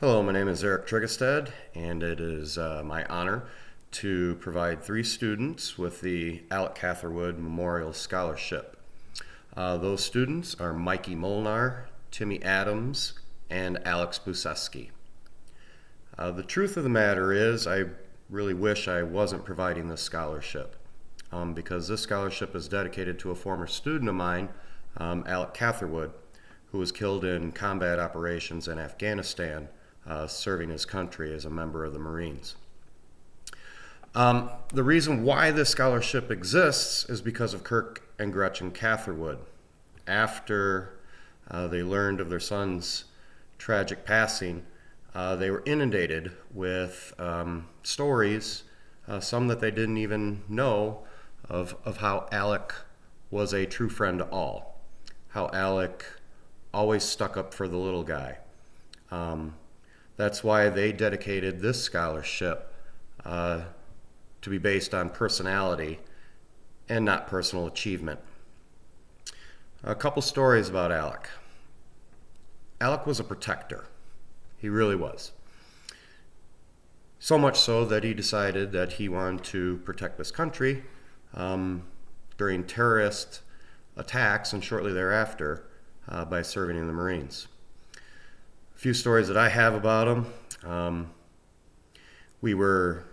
Hello, my name is Eric Tryggestad, and it is my honor to provide 3 students with the Alex Catherwood Memorial Scholarship. Those students are Mikey Molnar, Timmy Adams, and Alex Background. The truth of the matter is I really wish I wasn't providing this scholarship because this scholarship is dedicated to a former student of mine, Alex Catherwood, who was killed in combat operations in Afghanistan, serving his country as a member of the Marines. The reason why this scholarship exists is because of Kirk and Gretchen Catherwood. After they learned of their son's tragic passing, they were inundated with stories, some that they didn't even know, of how Alec was a true friend to all, how Alec always stuck up for the little guy. That's why they dedicated this scholarship to be based on personality and not personal achievement. A couple stories about Alec. Alec was a protector. He really was. So much so that he decided that he wanted to protect this country during terrorist attacks and shortly thereafter by serving in the Marines. A few stories that I have about him. We were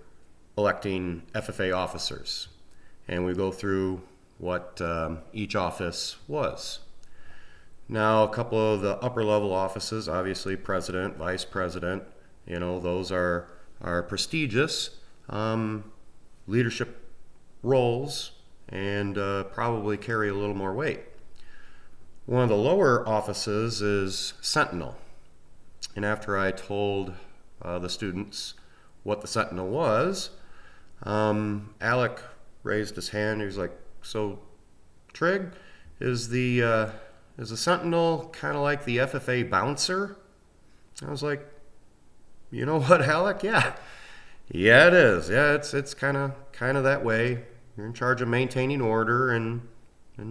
electing FFA officers, and we go through what each office was. Now, a couple of the upper level offices, obviously president, vice president, those are prestigious leadership roles and probably carry a little more weight. One of the lower offices is Sentinel. And after I told the students what the Sentinel was, Alec raised his hand. He was like, "So, Trig, is the Sentinel kind of like the FFA bouncer?" I was like, "You know what, Alec? Yeah, it is. Yeah, it's kind of that way. You're in charge of maintaining order and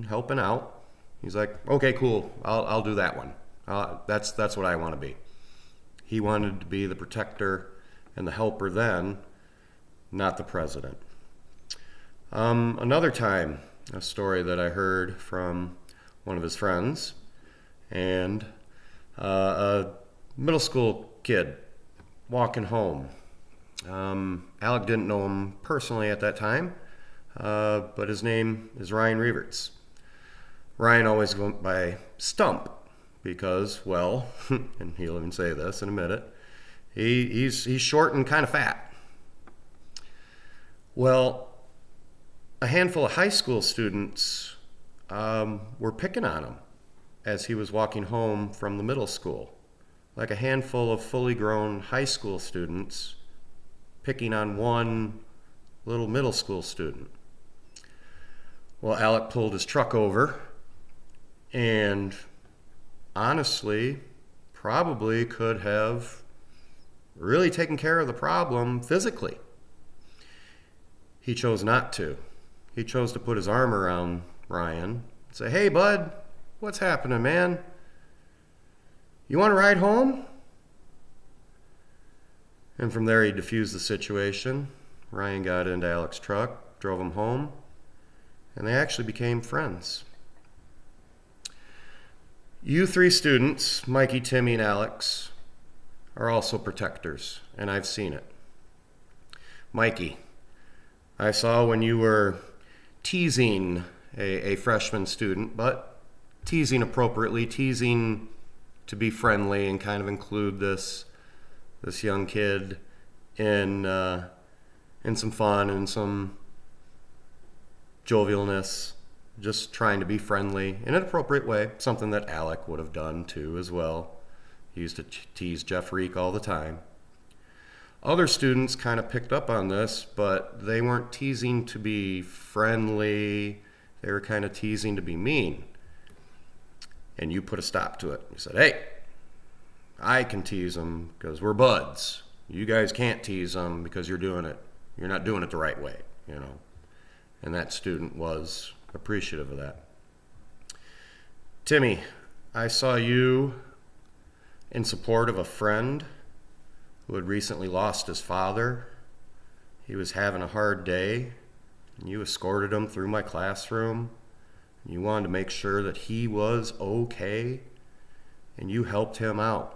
helping out." He's like, "Okay, cool. I'll do that one. That's what I want to be." He wanted to be the protector and the helper then, not the president. Another time, a story that I heard from one of his friends, and a middle school kid walking home. Alec didn't know him personally at that time, but his name is Ryan Reverts. Ryan always went by Stump because, well, and he'll even say this in a minute, he's short and kind of fat. Well, a handful of high school students were picking on him as he was walking home from the middle school. Like a handful of fully grown high school students picking on one little middle school student. Well, Alec pulled his truck over and honestly probably could have really taken care of the problem physically. He chose not to. He chose to put his arm around Ryan and say, "Hey, bud, what's happening, man? You want to ride home?" And from there, he diffused the situation. Ryan got into Alec's truck, drove him home, and they actually became friends. You 3 students, Mikey, Timmy, and Alex, are also protectors, and I've seen it. Mikey, I saw when you were teasing a freshman student, but teasing appropriately, teasing to be friendly and kind of include this young kid in some fun and some jovialness, just trying to be friendly in an appropriate way, something that Alec would have done too as well. He used to tease Jeff Reek all the time. Other students kind of picked up on this, but they weren't teasing to be friendly. They were kind of teasing to be mean. And you put a stop to it. You said, "Hey, I can tease them because we're buds. You guys can't tease them because you're not doing it the right way, And that student was appreciative of that. Timmy, I saw you in support of a friend who had recently lost his father. He was having a hard day, and you escorted him through my classroom. You wanted to make sure that he was okay, and you helped him out.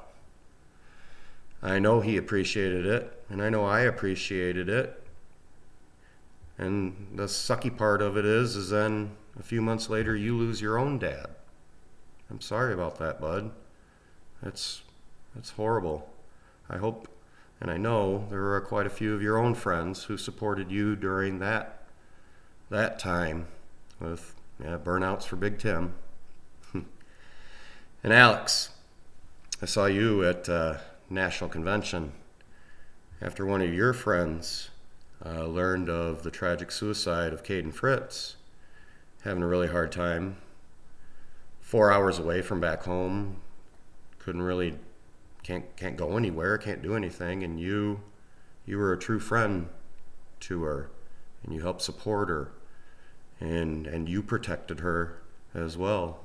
I know he appreciated it, and I know I appreciated it. And the sucky part of it is then a few months later you lose your own dad. I'm sorry about that, bud. It's horrible. I hope, and I know there are quite a few of your own friends who supported you during that time with burnouts for Big Tim. And Alex, I saw you at National Convention after one of your friends learned of the tragic suicide of Caden Fritz, having a really hard time. 4 hours away from back home, can't go anywhere, can't do anything, and you were a true friend to her, and you helped support her, and you protected her as well,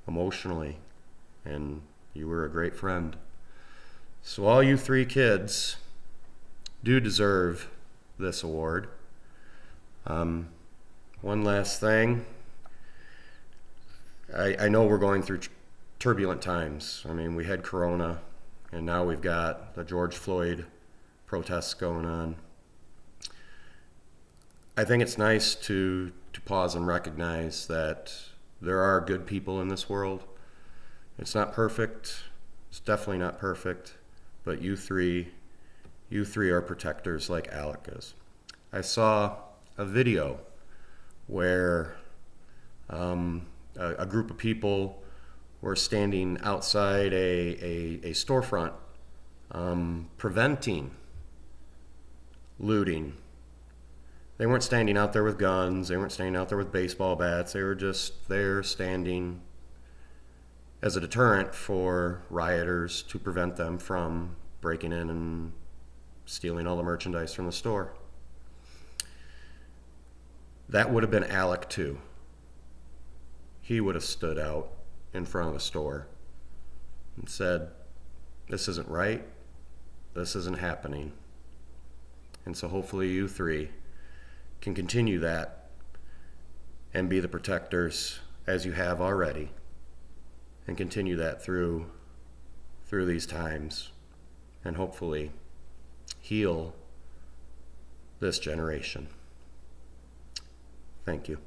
emotionally, and you were a great friend. So all you 3 kids do deserve this award. One last thing. I know we're going through turbulent times. I mean, we had Corona, and now we've got the George Floyd protests going on. I think it's nice to pause and recognize that there are good people in this world. It's not perfect. It's definitely not perfect. But you three are protectors like Alec is. I saw a video where a group of people were standing outside a storefront preventing looting. They weren't standing out there with guns. They weren't standing out there with baseball bats. They were just there standing as a deterrent for rioters to prevent them from breaking in and stealing all the merchandise from the store. That would have been Alec too. He would have stood out in front of the store and said, "This isn't right. This isn't happening." And so hopefully you 3 can continue that and be the protectors as you have already, and continue that through these times, and hopefully heal this generation. Thank you.